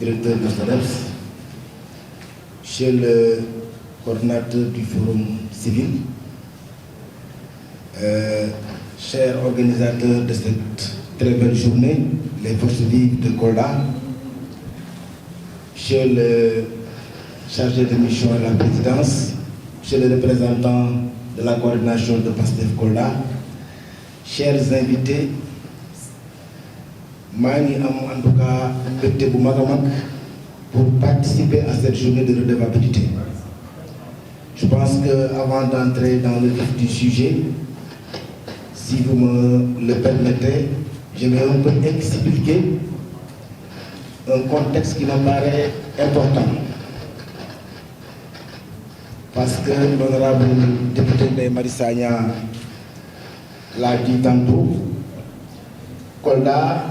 directeur de SNEPS, Monsieur le coordinateur du Forum civil, chers organisateurs de cette très belle journée, les forces vives de Kolda, Monsieur le chargé de mission à la présidence, Monsieur le représentant de la coordination de PASTEF Kolda, chers invités, Mani en tout cas pour participer à cette journée de redevabilité. Je pense qu'avant d'entrer dans le vif du sujet, si vous me le permettez, je vais un peu expliquer un contexte qui me paraît important. Parce que l'honorable député de Marissagna l'a dit tantôt, Kolda,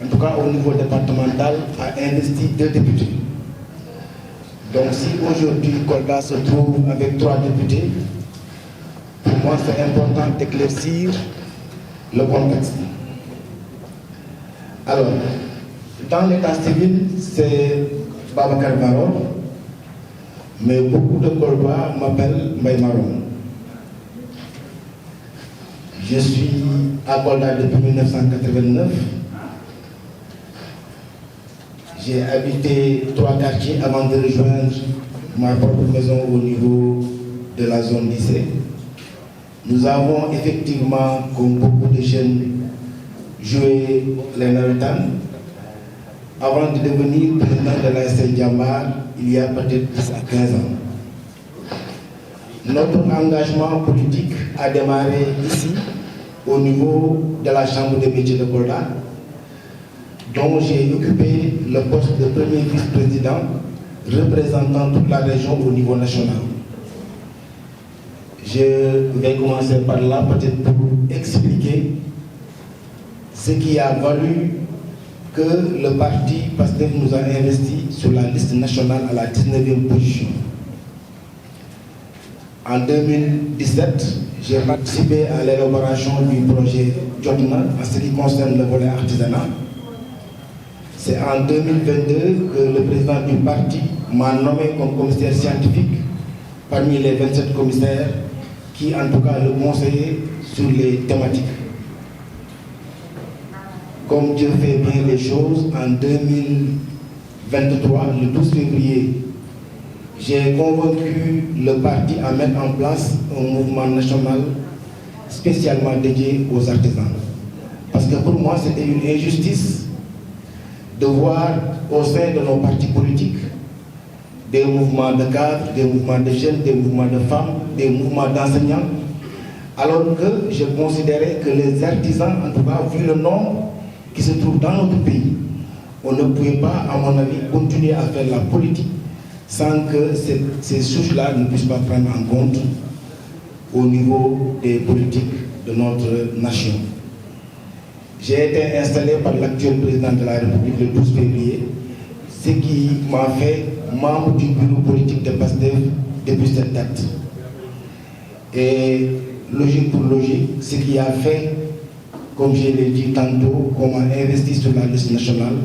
en tout cas au niveau départemental, a investi 2 députés. Donc si aujourd'hui Kolda se trouve avec 3 députés, pour moi c'est important d'éclaircir le contexte. Alors, dans l'état civil, c'est Babacar Maron, mais beaucoup de Kolda m'appellent Mbaye Maron. Je suis à Kolda depuis 1989. J'ai habité 3 quartiers avant de rejoindre ma propre maison au niveau de la zone lycée. Nous avons effectivement, comme beaucoup de jeunes, joué les navetans avant de devenir président de l'ASC Djambar il y a peut-être 10 à 15 ans. Notre engagement politique a démarré ici, au niveau de la Chambre des métiers de Kolda, dont j'ai occupé le poste de premier vice-président représentant toute la région au niveau national. Je vais commencer par là, peut-être pour expliquer ce qui a valu que le parti PASTEF nous a investi sur la liste nationale à la 19e position. En 2017, j'ai participé à l'élaboration du projet Jotna en ce qui concerne le volet artisanat. C'est en 2022 que le président du parti m'a nommé comme commissaire scientifique parmi les 27 commissaires qui en tout cas le conseillaient sur les thématiques. Comme Dieu fait bien les choses, en 2023, le 12 février, j'ai convaincu le parti à mettre en place un mouvement national spécialement dédié aux artisans. Parce que pour moi, c'était une injustice de voir au sein de nos partis politiques des mouvements de cadres, des mouvements de jeunes, des mouvements de femmes, des mouvements d'enseignants, alors que je considérais que les artisans, en tout cas, vu le nombre qui se trouve dans notre pays, on ne pouvait pas, à mon avis, continuer à faire la politique sans que ces souches-là ne puissent pas prendre en compte au niveau des politiques de notre nation. J'ai été installé par l'actuel président de la République le 12 février, ce qui m'a fait membre du bureau politique de PASTEF depuis cette date. Et logique pour logique, ce qui a fait, comme je l'ai dit tantôt, qu'on m'a investi sur la liste nationale,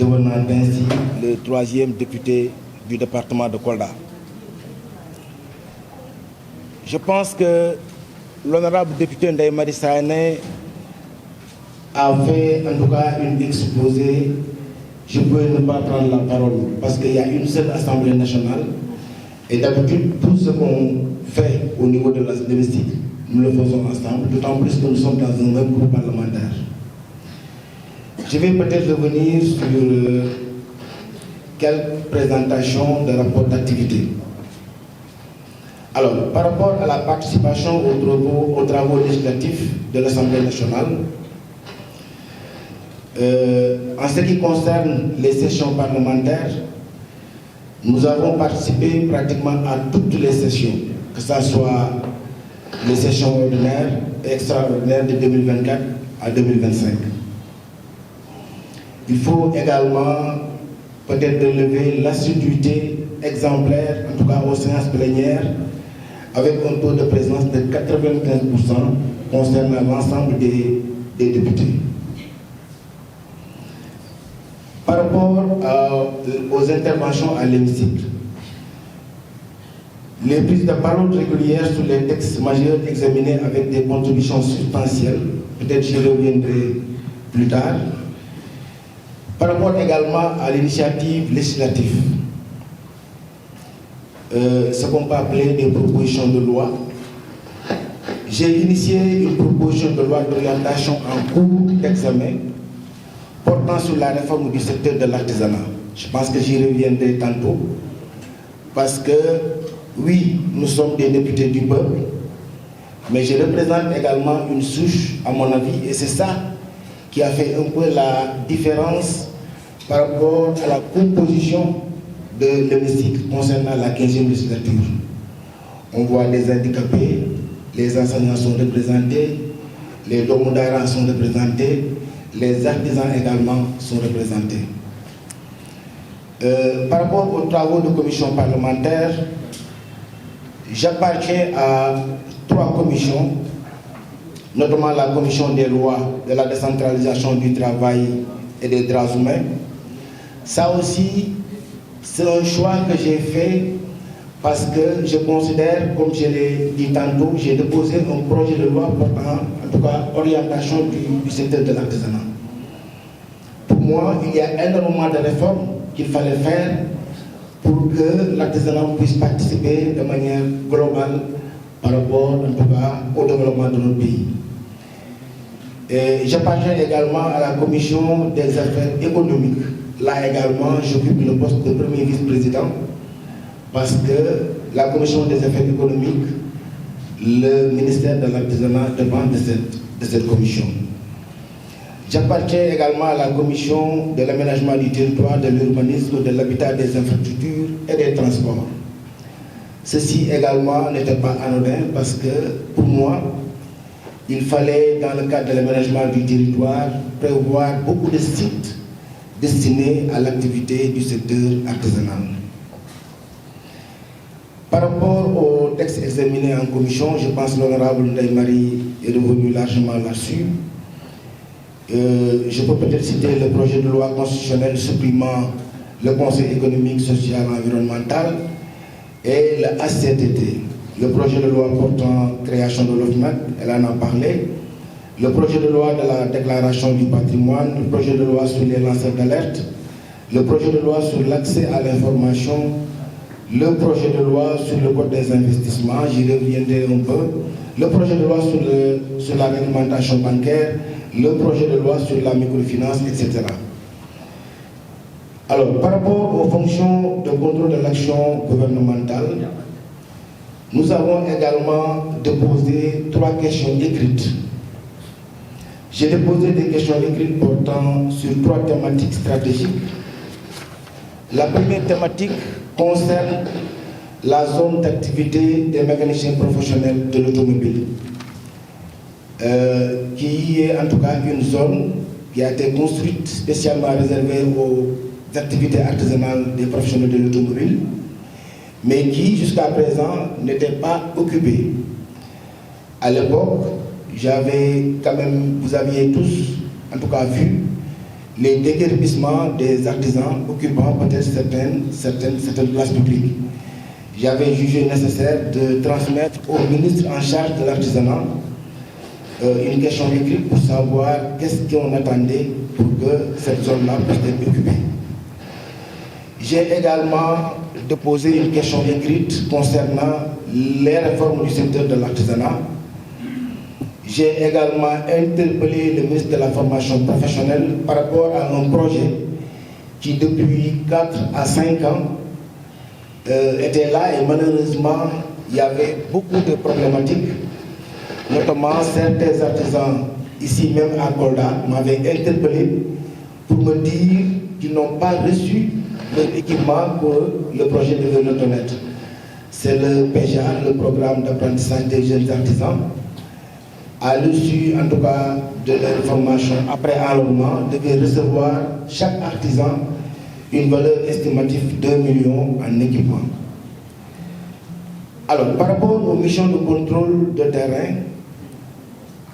devenant ainsi le 3e député du département de Kolda. Je pense que l'honorable député Ndeye Marissagna a fait en tout cas une exposé. Je peux ne pas prendre la parole parce qu'il y a une seule Assemblée nationale et d'habitude tout ce qu'on fait au niveau de la domestique, nous le faisons ensemble, d'autant plus que nous sommes dans un même groupe parlementaire. Je vais peut-être revenir sur quelques présentations de rapport d'activité. Alors, par rapport à la participation aux travaux législatifs de l'Assemblée nationale, en ce qui concerne les sessions parlementaires, nous avons participé pratiquement à toutes les sessions, que ce soit les sessions ordinaires et extraordinaires de 2024 à 2025. Il faut également peut-être relever l'assiduité exemplaire, en tout cas aux séances plénières, avec un taux de présence de 95% concernant l'ensemble des députés. Par rapport aux interventions à l'hémicycle. Les prises de parole régulières sur les textes majeurs examinés avec des contributions substantielles, peut-être j'y reviendrai plus tard, par rapport également à l'initiative législative, ce qu'on peut appeler des propositions de loi. J'ai initié une proposition de loi d'orientation en cours d'examen portant sur la réforme du secteur de l'artisanat. Je pense que j'y reviendrai tantôt, parce que oui, nous sommes des députés du peuple, mais je représente également une souche, à mon avis, et c'est ça qui a fait un peu la différence par rapport à la composition de l'hémicycle concernant la 15e législature. On voit des handicapés, les enseignants sont représentés, les domodara sont représentés, les artisans également sont représentés. Par rapport aux travaux de commission parlementaire, j'appartiens à 3 commissions, notamment la commission des lois, de la décentralisation du travail et des droits humains. Ça aussi, c'est un choix que j'ai fait parce que je considère, comme je l'ai dit tantôt, j'ai déposé un projet de loi portant, en tout cas, orientation du secteur de l'artisanat. Pour moi, il y a énormément de réformes qu'il fallait faire pour que l'artisanat puisse participer de manière globale par rapport, en tout cas, au développement de notre pays. J'appartiens également à la commission des affaires économiques. Là également, j'occupe le poste de premier vice-président parce que la commission des affaires économiques, le ministère de l'artisanat dépend de cette commission. J'appartiens également à la commission de l'aménagement du territoire, de l'urbanisme, de l'habitat, des infrastructures et des transports. Ceci également n'était pas anodin parce que pour moi, il fallait, dans le cadre de l'aménagement du territoire, prévoir beaucoup de sites destinés à l'activité du secteur artisanal. Par rapport au texte examiné en commission, je pense que l'honorable Ndeye Marie est revenu largement là-dessus. Je peux peut-être citer le projet de loi constitutionnelle supprimant le Conseil économique, social et environnemental et le HCCT. Le projet de loi portant création de l'OFNAC, elle en a parlé. Le projet de loi de la déclaration du patrimoine, le projet de loi sur les lanceurs d'alerte, le projet de loi sur l'accès à l'information, le projet de loi sur le code des investissements, j'y reviendrai un peu, le projet de loi sur la réglementation bancaire, le projet de loi sur la microfinance, etc. Alors, par rapport aux fonctions de contrôle de l'action gouvernementale, nous avons également déposé 3 questions écrites. J'ai déposé des questions écrites portant sur 3 thématiques stratégiques. La première thématique concerne la zone d'activité des mécaniciens professionnels de l'automobile, qui est en tout cas une zone qui a été construite spécialement réservée aux activités artisanales des professionnels de l'automobile, mais qui jusqu'à présent n'était pas occupée. À l'époque, vous aviez tous, en tout cas, vu les déguerpissements des artisans occupant peut-être certaines places publiques. J'avais jugé nécessaire de transmettre au ministre en charge de l'artisanat une question écrite pour savoir qu'est-ce qu'on attendait pour que cette zone-là puisse être occupée. J'ai également déposé une question écrite concernant les réformes du secteur de l'artisanat. J'ai également interpellé le ministre de la formation professionnelle par rapport à un projet qui depuis 4 à 5 ans était là et malheureusement il y avait beaucoup de problématiques, notamment certains artisans ici même à Kolda m'avaient interpellé pour me dire qu'ils n'ont pas reçu leur équipement pour le projet de l'automètre. C'est le PGA, le programme d'apprentissage des jeunes artisans. À l'issue, en tout cas, de leur formation après enrôlement, devait recevoir chaque artisan une valeur estimative de 2 millions en équipement. Alors, par rapport aux missions de contrôle de terrain,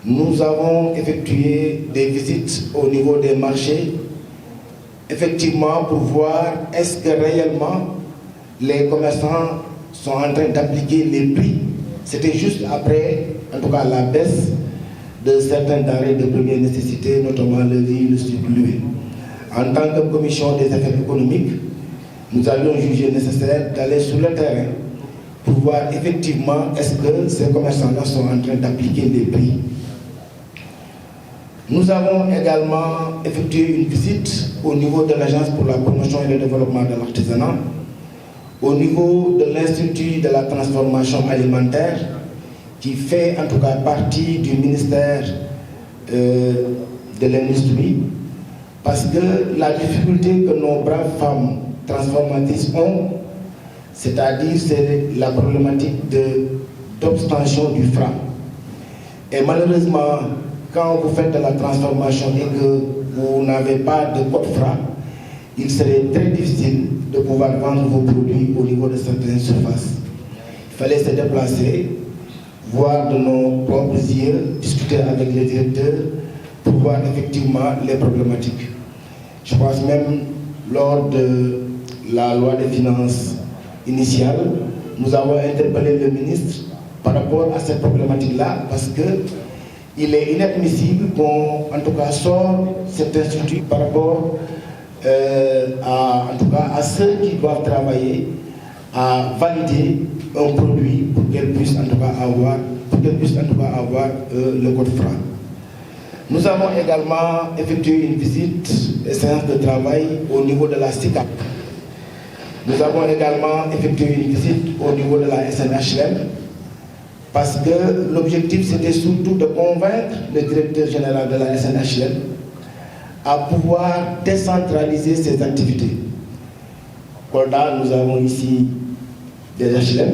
nous avons effectué des visites au niveau des marchés effectivement pour voir est-ce que réellement les commerçants sont en train d'appliquer les prix. C'était juste après, en tout cas, la baisse de certains denrées de première nécessité, notamment le riz, le sucre, l'huile. En tant que commission des affaires économiques, nous avions jugé nécessaire d'aller sur le terrain pour voir effectivement est-ce que ces commerçants-là sont en train d'appliquer les prix. Nous avons également effectué une visite au niveau de l'Agence pour la promotion et le développement de l'artisanat, au niveau de l'Institut de la transformation alimentaire, qui fait en tout cas partie du ministère de l'Industrie, parce que la difficulté que nos braves femmes transformatrices ont, c'est-à-dire c'est la problématique d'obtention du franc. Et malheureusement, quand vous faites de la transformation et que vous n'avez pas de code franc, il serait très difficile de pouvoir vendre vos produits au niveau de certaines surfaces. Il fallait se déplacer, voir de nos propres yeux, discuter avec les directeurs pour voir effectivement les problématiques. Je pense même lors de la loi des finances initiale, nous avons interpellé le ministre par rapport à cette problématique-là parce que il est inadmissible qu'on, en tout cas, sort cet institut par rapport à ceux qui doivent travailler à valider un produit pour qu'elles puissent en tout cas avoir, le code franc. Nous avons également effectué une visite et séance de travail au niveau de la SICAP. Nous avons également effectué une visite au niveau de la SNHLM parce que l'objectif c'était surtout de convaincre le directeur général de la SNHLM à pouvoir décentraliser ses activités. Kolda, nous avons ici des HLM,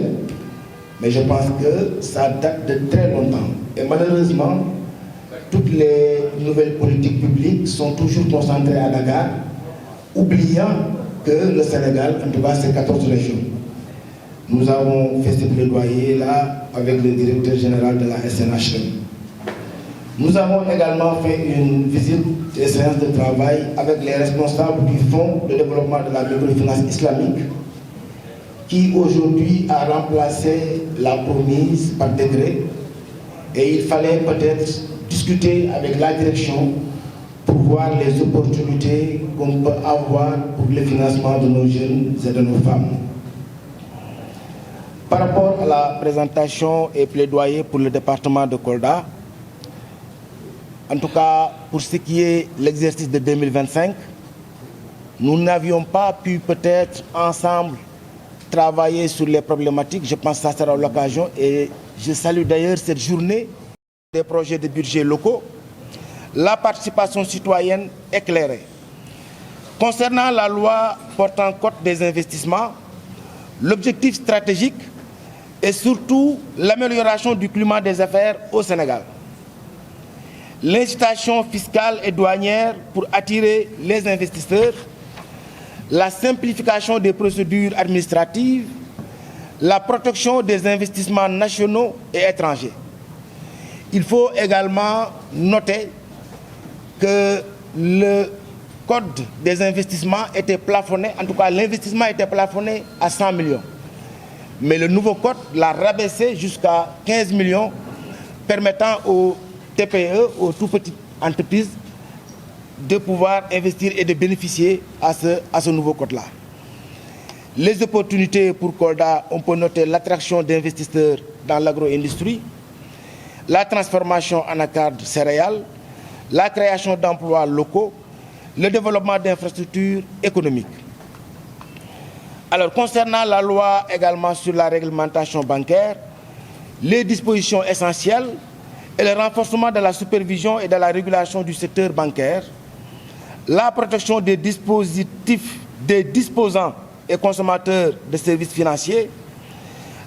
mais je pense que ça date de très longtemps. Et malheureusement, toutes les nouvelles politiques publiques sont toujours concentrées à Dakar, oubliant que le Sénégal, en tout cas, c'est 14 régions. Nous avons fait ce plaidoyer là avec le directeur général de la SNHLM. Nous avons également fait une visite et séance de travail avec les responsables du Fonds de développement de la microfinance islamique qui aujourd'hui a remplacé la promise par décret et il fallait peut-être discuter avec la direction pour voir les opportunités qu'on peut avoir pour le financement de nos jeunes et de nos femmes. Par rapport à la présentation et plaidoyer pour le département de Kolda, en tout cas pour ce qui est l'exercice de 2025, nous n'avions pas pu peut-être ensemble travailler sur les problématiques. Je pense que ça sera l'occasion et je salue d'ailleurs cette journée des projets de budget locaux. La participation citoyenne éclairée. Concernant la loi portant code des investissements, l'objectif stratégique est surtout l'amélioration du climat des affaires au Sénégal. L'incitation fiscale et douanière pour attirer les investisseurs, la simplification des procédures administratives, la protection des investissements nationaux et étrangers. Il faut également noter que le code des investissements était plafonné, en tout cas l'investissement était plafonné à 100 millions. Mais le nouveau code l'a rabaissé jusqu'à 15 millions, permettant aux TPE, aux tout petites entreprises, de pouvoir investir et de bénéficier à ce nouveau code-là. Les opportunités pour Kolda, on peut noter l'attraction d'investisseurs dans l'agro-industrie, la transformation en anacarde céréales, la création d'emplois locaux, le développement d'infrastructures économiques. Alors, concernant la loi également sur la réglementation bancaire, les dispositions essentielles et le renforcement de la supervision et de la régulation du secteur bancaire, la protection des dispositifs des disposants et consommateurs de services financiers,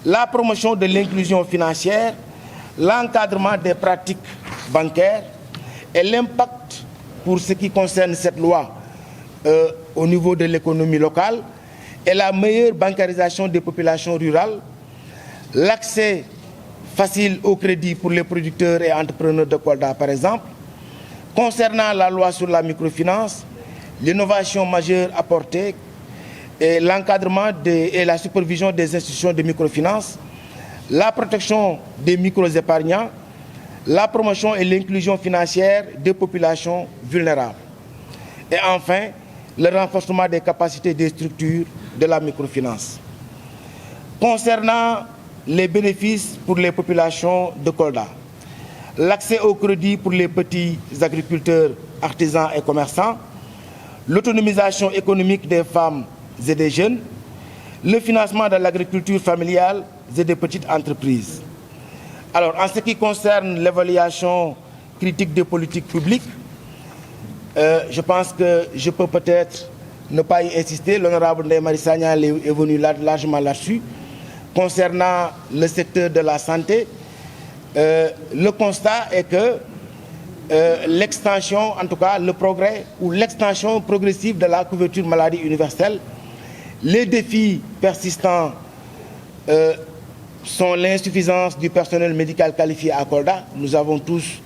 la promotion de l'inclusion financière, l'encadrement des pratiques bancaires et l'impact pour ce qui concerne cette loi au niveau de l'économie locale et la meilleure bancarisation des populations rurales, l'accès facile au crédit pour les producteurs et entrepreneurs de Kolda par exemple. Concernant la loi sur la microfinance, l'innovation majeure apportée est l'encadrement et la supervision des institutions de microfinance, la protection des micro-épargnants, la promotion et l'inclusion financière des populations vulnérables. Et enfin, le renforcement des capacités des structures de la microfinance. Concernant les bénéfices pour les populations de Kolda, l'accès au crédit pour les petits agriculteurs, artisans et commerçants, l'autonomisation économique des femmes et des jeunes, le financement de l'agriculture familiale et des petites entreprises. Alors, en ce qui concerne l'évaluation critique des politiques publiques, je pense que je peux peut-être ne pas y insister. L'honorable Ndeye Marie Sagna est venu largement là-dessus. Concernant le secteur de la santé, le constat est que l'extension, en tout cas le progrès ou l'extension progressive de la couverture maladie universelle, les défis persistants sont l'insuffisance du personnel médical qualifié à Kolda. Nous avons tous,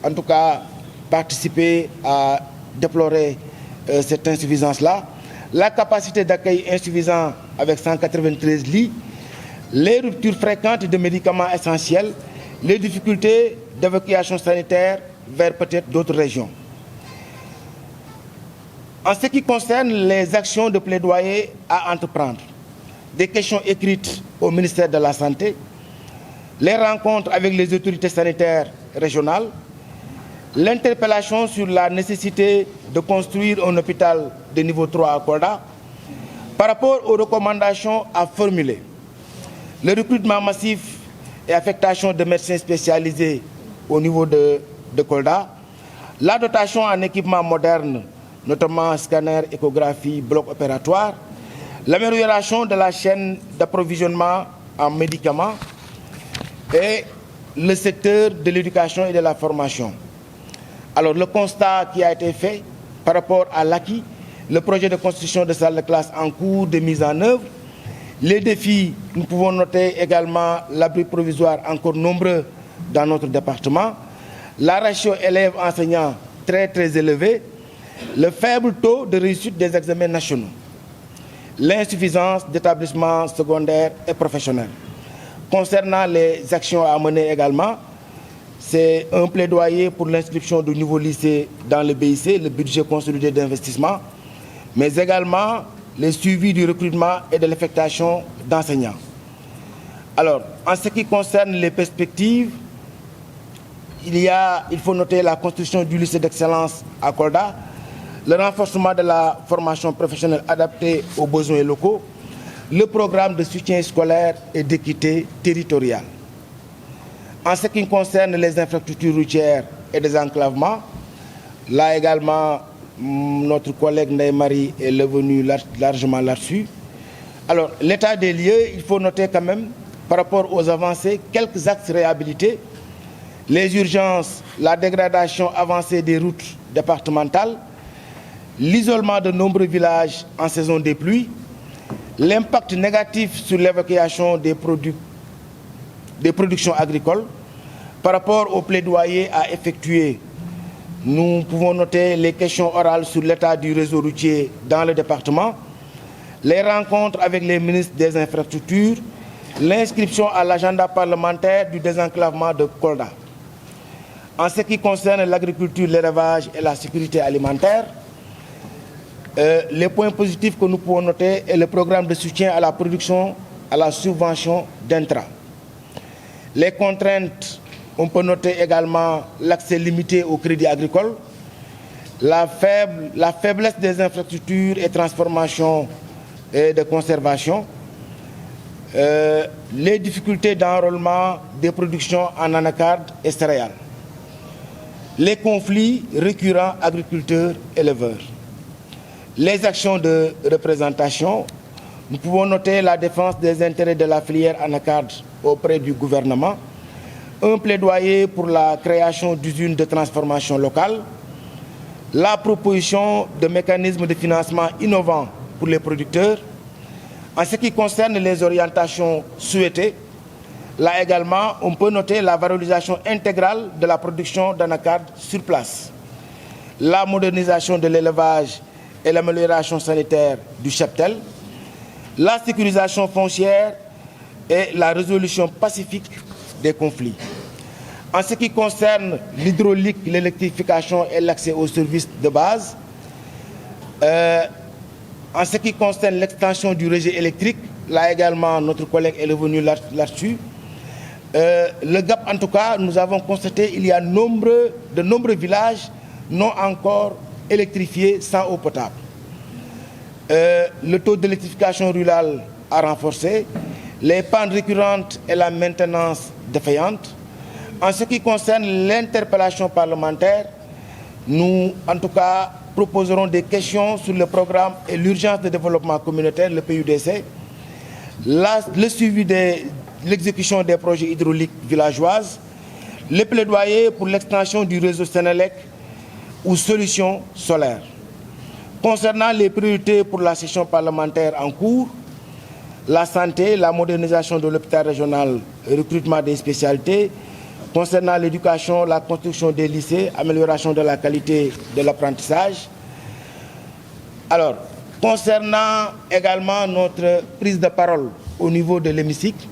en tout cas, participé à déplorer cette insuffisance-là. La capacité d'accueil insuffisante avec 193 lits, les ruptures fréquentes de médicaments essentiels, les difficultés d'évacuation sanitaire vers peut-être d'autres régions. En ce qui concerne les actions de plaidoyer à entreprendre, des questions écrites au ministère de la Santé, les rencontres avec les autorités sanitaires régionales, l'interpellation sur la nécessité de construire un hôpital de niveau 3 à Kolda, par rapport aux recommandations à formuler, le recrutement massif et affectation de médecins spécialisés au niveau de Kolda, la dotation en équipements modernes, notamment scanner, échographie, bloc opératoire, l'amélioration de la chaîne d'approvisionnement en médicaments et le secteur de l'éducation et de la formation. Alors, le constat qui a été fait par rapport à l'acquis, le projet de construction de salles de classe en cours de mise en œuvre, les défis, nous pouvons noter également l'abri provisoire encore nombreux dans notre département, la ratio élèves-enseignants très élevée, le faible taux de réussite des examens nationaux, l'insuffisance d'établissements secondaires et professionnels. Concernant les actions à mener également, c'est un plaidoyer pour l'inscription du nouveau lycée dans le BIC, le budget consolidé d'investissement, mais également les suivis du recrutement et de l'affectation d'enseignants. Alors, en ce qui concerne les perspectives, il faut noter la construction du lycée d'excellence à Kolda, le renforcement de la formation professionnelle adaptée aux besoins locaux, le programme de soutien scolaire et d'équité territoriale. En ce qui concerne les infrastructures routières et des enclavements, là également, notre collègue Ndeye Marie est revenu largement là-dessus. Alors, l'état des lieux, il faut noter quand même, par rapport aux avancées, quelques axes réhabilités, les urgences, la dégradation avancée des routes départementales, l'isolement de nombreux villages en saison des pluies, l'impact négatif sur l'évacuation des productions agricoles. Par rapport au plaidoyer à effectuer, nous pouvons noter les questions orales sur l'état du réseau routier dans le département, les rencontres avec les ministres des infrastructures, l'inscription à l'agenda parlementaire du désenclavement de Kolda. En ce qui concerne l'agriculture, l'élevage et la sécurité alimentaire, les points positifs que nous pouvons noter est le programme de soutien à la production, à la subvention d'intrants. Les contraintes, on peut noter également l'accès limité au crédit agricole, la faiblesse des infrastructures et transformations et de conservation, les difficultés d'enrôlement des productions en anacarde et céréales, les conflits récurrents agriculteurs-éleveurs, les actions de représentation. Nous pouvons noter la défense des intérêts de la filière anacarde auprès du gouvernement, un plaidoyer pour la création d'usines de transformation locale, la proposition de mécanismes de financement innovants pour les producteurs. En ce qui concerne les orientations souhaitées, là également, on peut noter la valorisation intégrale de la production d'anacarde sur place, la modernisation de l'élevage et l'amélioration sanitaire du cheptel, la sécurisation foncière et la résolution pacifique des conflits. En ce qui concerne l'hydraulique, l'électrification et l'accès aux services de base, en ce qui concerne l'extension du réseau électrique, là également notre collègue est revenu là-dessus. Le GAP, en tout cas, nous avons constaté qu'il y a de nombreux villages non encore électrifiés sans eau potable. Le taux d'électrification rurale a renforcé, les pannes récurrentes et la maintenance défaillante. En ce qui concerne l'interpellation parlementaire, nous, en tout cas, proposerons des questions sur le programme et l'urgence de développement communautaire, le PUDC, le suivi de l'exécution des projets hydrauliques villageoises, le plaidoyer pour l'extension du réseau Sénélec ou solutions solaires. Concernant les priorités pour la session parlementaire en cours, la santé, la modernisation de l'hôpital régional, le recrutement des spécialités. Concernant l'éducation, la construction des lycées, amélioration de la qualité de l'apprentissage. Alors, concernant également notre prise de parole au niveau de l'hémicycle,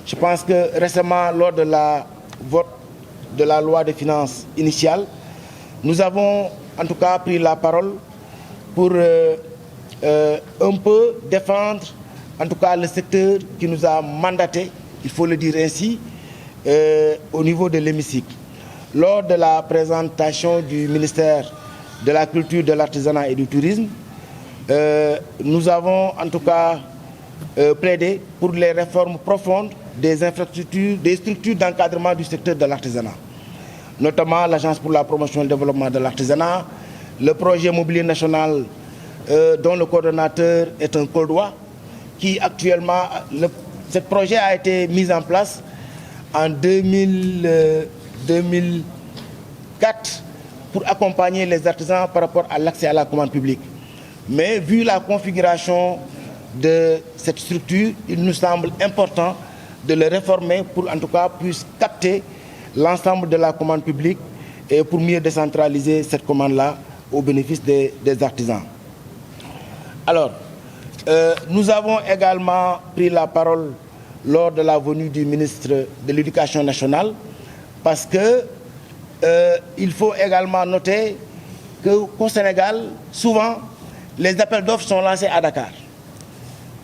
je pense que récemment, lors de la vote de la loi de finances initiale, nous avons en tout cas pris la parole pour un peu défendre en tout cas le secteur qui nous a mandaté, il faut le dire ainsi, au niveau de l'hémicycle. Lors de la présentation du ministère de la Culture, de l'Artisanat et du Tourisme, nous avons en tout cas plaidé pour les réformes profondes des infrastructures, des structures d'encadrement du secteur de l'artisanat, notamment l'Agence pour la promotion et le développement de l'artisanat, le projet immobilier national dont le coordonnateur est un Coldois, qui actuellement, ce projet a été mis en place en 2004 pour accompagner les artisans par rapport à l'accès à la commande publique. Mais vu la configuration de cette structure, il nous semble important de le réformer pour en tout cas puisse capter l'ensemble de la commande publique et pour mieux décentraliser cette commande-là au bénéfice des artisans. Alors, nous avons également pris la parole lors de la venue du ministre de l'Éducation nationale parce que il faut également noter qu'au Sénégal, souvent, les appels d'offres sont lancés à Dakar.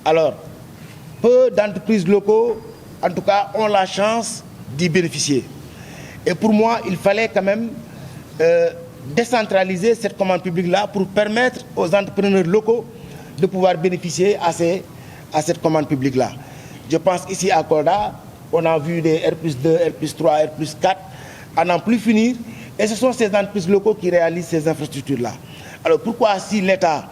Alors, peu d'entreprises locaux, en tout cas, ont la chance d'y bénéficier. Et pour moi, il fallait quand même décentraliser cette commande publique-là pour permettre aux entrepreneurs locaux de pouvoir bénéficier à cette commande publique-là. Je pense ici à Kolda, on a vu des R+2, R+3, R+4, à n'en plus finir. Et ce sont ces entreprises locaux qui réalisent ces infrastructures-là. Alors pourquoi si l'État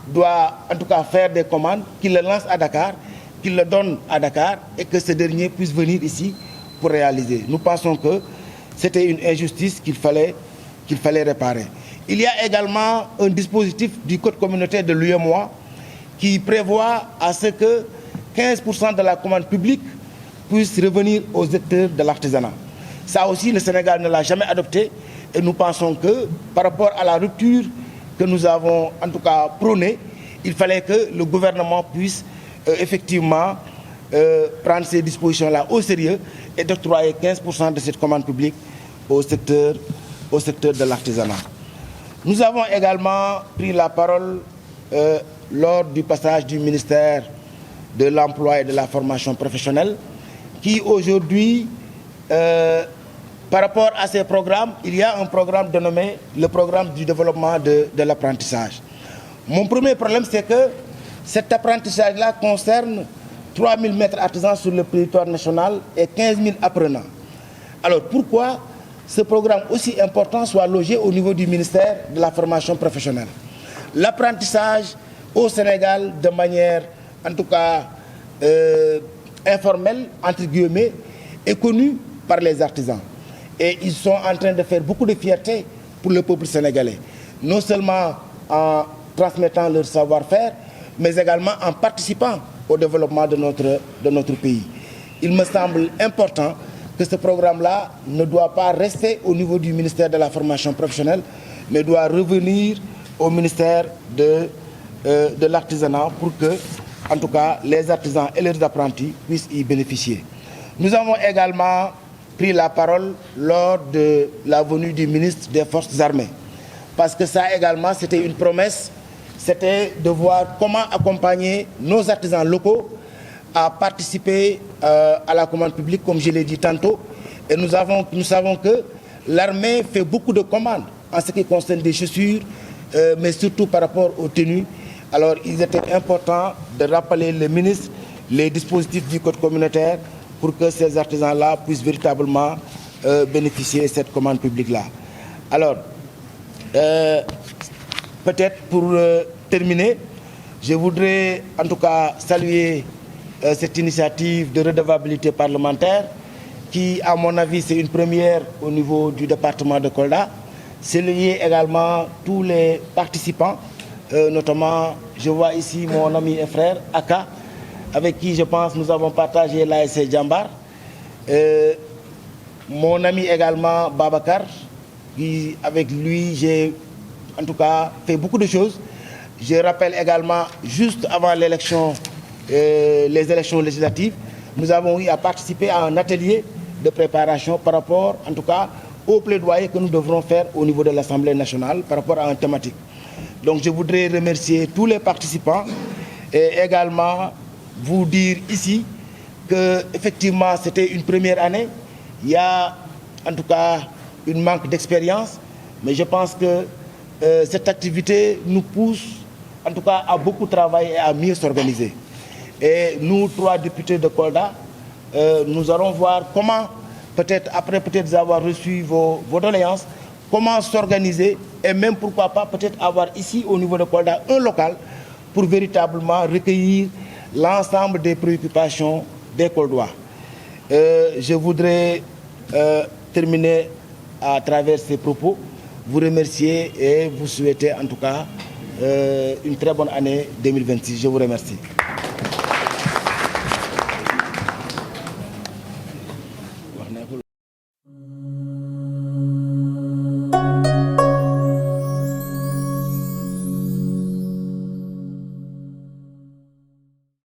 doit en tout cas faire des commandes, qu'il le lance à Dakar, qu'il le donne à Dakar et que ce dernier puisse venir ici pour réaliser? Nous pensons que c'était une injustice qu'il fallait réparer. Il y a également un dispositif du Code communautaire de l'UEMOA qui prévoit à ce que 15% de la commande publique puisse revenir aux acteurs de l'artisanat. Ça aussi, le Sénégal ne l'a jamais adopté et nous pensons que par rapport à la rupture que nous avons en tout cas prônée, il fallait que le gouvernement puisse effectivement prendre ces dispositions-là au sérieux et d'octroyer 15% de cette commande publique au secteur de l'artisanat. Nous avons également pris la parole lors du passage du ministère de l'Emploi et de la Formation professionnelle, qui aujourd'hui, par rapport à ces programmes, il y a un programme dénommé le programme du développement de l'apprentissage. Mon premier problème, c'est que cet apprentissage-là concerne 3000 maîtres artisans sur le territoire national et 15 000 apprenants. Alors pourquoi ce programme aussi important soit logé au niveau du ministère de la Formation professionnelle? L'apprentissage au Sénégal, de manière en tout cas informelle, entre guillemets, est connu par les artisans. Et ils sont en train de faire beaucoup de fierté pour le peuple sénégalais. Non seulement en transmettant leur savoir-faire, mais également en participant au développement de notre pays. Il me semble important que ce programme-là ne doit pas rester au niveau du ministère de la Formation professionnelle, mais doit revenir au ministère de l'artisanat pour que, en tout cas, les artisans et leurs apprentis puissent y bénéficier. Nous avons également pris la parole lors de la venue du ministre des Forces armées. Parce que ça également, c'était une promesse, c'était de voir comment accompagner nos artisans locaux à participer à la commande publique, comme je l'ai dit tantôt. Et nous savons que l'armée fait beaucoup de commandes en ce qui concerne des chaussures, mais surtout par rapport aux tenues. Alors, il était important de rappeler le ministre les dispositifs du code communautaire pour que ces artisans-là puissent véritablement bénéficier de cette commande publique-là. Alors, peut-être pour terminer, je voudrais en tout cas saluer cette initiative de redevabilité parlementaire qui, à mon avis, c'est une première au niveau du département de Kolda. C'est lié également tous les participants, notamment, je vois ici mon ami et frère, Aka, avec qui je pense nous avons partagé l'ASC Djambar. Mon ami également, Babacar, qui, avec lui, j'ai en tout cas fait beaucoup de choses. Je rappelle également, juste avant l'élection, les élections législatives, nous avons eu à participer à un atelier de préparation par rapport, en tout cas, au plaidoyer que nous devrons faire au niveau de l'Assemblée nationale par rapport à une thématique. Donc je voudrais remercier tous les participants et également vous dire ici qu'effectivement c'était une première année. Il y a en tout cas une manque d'expérience, mais je pense que cette activité nous pousse en tout cas à beaucoup travailler et à mieux s'organiser. Et nous, 3 députés de Kolda, nous allons voir comment, peut-être après avoir reçu vos doléances, comment s'organiser et même pourquoi pas peut-être avoir ici au niveau de Kolda un local pour véritablement recueillir l'ensemble des préoccupations des Koldois. Je voudrais terminer à travers ces propos, vous remercier et vous souhaiter en tout cas une très bonne année 2026. Je vous remercie.